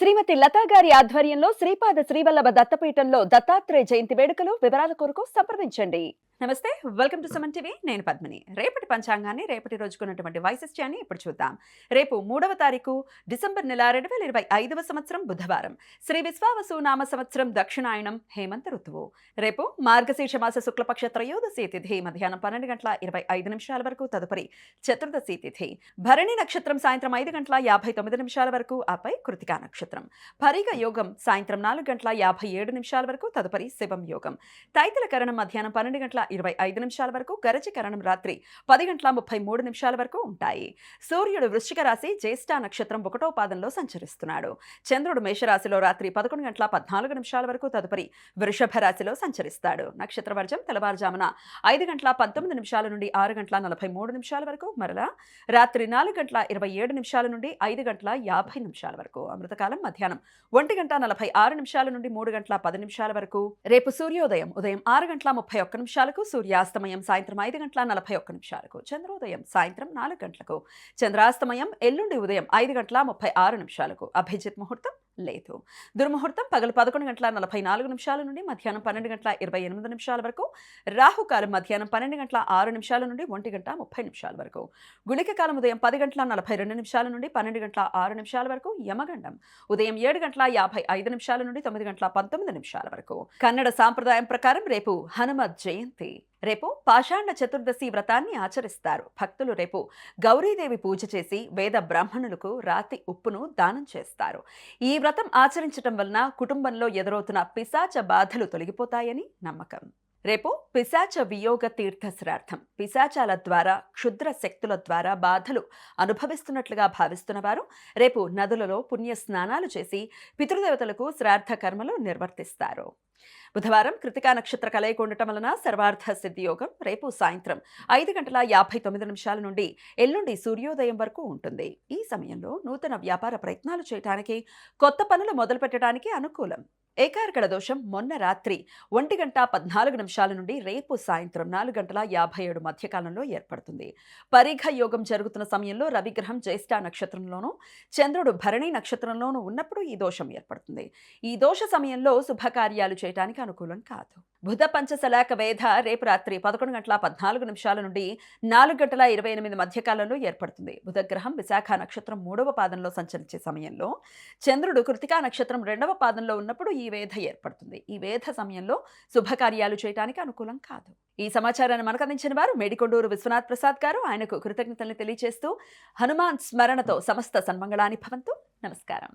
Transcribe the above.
శ్రీమతి లతా గారి ఆధ్వర్యంలో శ్రీపాద శ్రీవల్లభ దత్తపీఠంలో దత్తాత్రేయ జయంతి వేడుకలు వివరాల కొరకు సంప్రదించండి. నమస్తే, వెల్కమ్ టు సుమన్ టీవీ. నేను పద్మిని. రేపటి పంచాంగాన్ని, రేపటి రోజుకున్నటువంటి వైశిష్ట్యాన్ని ఇప్పుడు చూద్దాం. రేపు 3వ తారీఖు డిసెంబర్ నెల 2025వ సంవత్సరం బుధవారం. శ్రీ విశ్వావసు నామ సంవత్సరం దక్షిణాయనం హేమంత ఋతువు. రేపు మార్గశీర్ష మాస శుక్లపక్ష త్రయోదశి తిథి మధ్యాహ్నం 12:25 వరకు, తదుపరి చతుర్దశి తిథి. భరణి నక్షత్రం సాయంత్రం 5:59 వరకు, ఆపై కృతికా నక్షత్రం. పరిగ యోగం సాయంత్రం 4:57 వరకు, తదుపరి శివం యోగం. తైతల కరణం మధ్యాహ్నం 12:25 వరకు, గరజ కరణం రాత్రి 10:33 వరకు ఉంటాయి. సూర్యుడు వృశ్చిక రాశి జ్యేష్ఠ నక్షత్రం 1వ పాదంలో సంచరిస్తున్నాడు. చంద్రుడు మేషరాశిలో రాత్రి 11:14 వరకు, తదుపరి వృషభ రాశిలో సంచరిస్తాడు. నక్షత్ర వర్జం తెల్లవారుజామున 5:19 నుండి 6:43 వరకు, మరలా రాత్రి 4:27 నుండి 5:50 వరకు. అమృతకాలం మధ్యాహ్నం 1:46 నుండి 3:10 వరకు. రేపు సూర్యోదయం ఉదయం 6:31, సూర్యాస్తమయం సాయంత్రం 5:41, చంద్రోదయం సాయంత్రం 4 గంటలకు, చంద్రాస్తమయం ఎల్లుండి ఉదయం 5:36. అభిజిత్ ముహూర్తం లేదు. దుర్ముహూర్తం పగలు 11:44 నుండి మధ్యాహ్నం 12:28 వరకు. రాహుకాలం మధ్యాహ్నం 12:06 నుండి 1:30 వరకు. గుళిక కాలం ఉదయం 10:42 నుండి 12:06 వరకు. యమగండం ఉదయం 7:55 నుండి 9:19 వరకు. కన్నడ సాంప్రదాయం ప్రకారం రేపు హనుమత్ జయంతి. రేపు పాషాండ చతుర్దశి వ్రతాన్ని ఆచరిస్తారు. భక్తులు రేపు గౌరీదేవి పూజ చేసి వేద బ్రాహ్మణులకు రాతి ఉప్పును దానం చేస్తారు. ఈ వ్రతం ఆచరించటం వలన కుటుంబంలో ఎదురవుతున్న పిశాచ బాధలు తొలగిపోతాయని నమ్మకం. రేపు పిశాచ వియోగ తీర్థ శ్రార్థం. పిశాచాల ద్వారా, క్షుద్ర శక్తుల ద్వారా బాధలు అనుభవిస్తున్నట్లుగా భావిస్తున్న వారు రేపు నదులలో పుణ్య స్నానాలు చేసి పితృదేవతలకు శ్రార్థ కర్మలు నిర్వర్తిస్తారు. బుధవారం కృతికా నక్షత్ర కలయిక ఉండటం వలన సర్వార్థ సిద్ధి యోగం రేపు సాయంత్రం 5:59 నుండి ఎల్లుండి సూర్యోదయం వరకు ఉంటుంది. ఈ సమయంలో నూతన వ్యాపార ప్రయత్నాలు చేయడానికి, కొత్త పనులు మొదలు పెట్టడానికి అనుకూలం. ఏకార్కడ దోషం మొన్న రాత్రి 1:14 నుండి రేపు సాయంత్రం 4:57 మధ్యకాలంలో ఏర్పడుతుంది. పరిఘ యోగం జరుగుతున్న సమయంలో రవిగ్రహం జ్యేష్ఠ నక్షత్రంలోనూ, చంద్రుడు భరణి నక్షత్రంలోనూ ఉన్నప్పుడు ఈ దోషం ఏర్పడుతుంది. ఈ దోష సమయంలో శుభకార్యాలు చేయడానికి అనుకూలం కాదు. బుధ పంచశలాక వేధ రేపు రాత్రి 11:14 నుండి 4:28 మధ్యకాలంలో ఏర్పడుతుంది. బుధగ్రహం విశాఖ నక్షత్రం 3వ పాదంలో సంచరించే సమయంలో చంద్రుడు కృతికా నక్షత్రం 2వ పాదంలో ఉన్నప్పుడు ఈ వేధ ఏర్పడుతుంది. ఈ వేధ సమయంలో శుభకార్యాలు చేయడానికి అనుకూలం కాదు. ఈ సమాచారాన్ని మనకు అందించిన వారు మేడికొండూరు విశ్వనాథ్ ప్రసాద్ గారు. ఆయనకు కృతజ్ఞతలు తెలియజేస్తూ హనుమాన్ స్మరణతో సమస్త సన్మంగళాని భవంతు. నమస్కారం.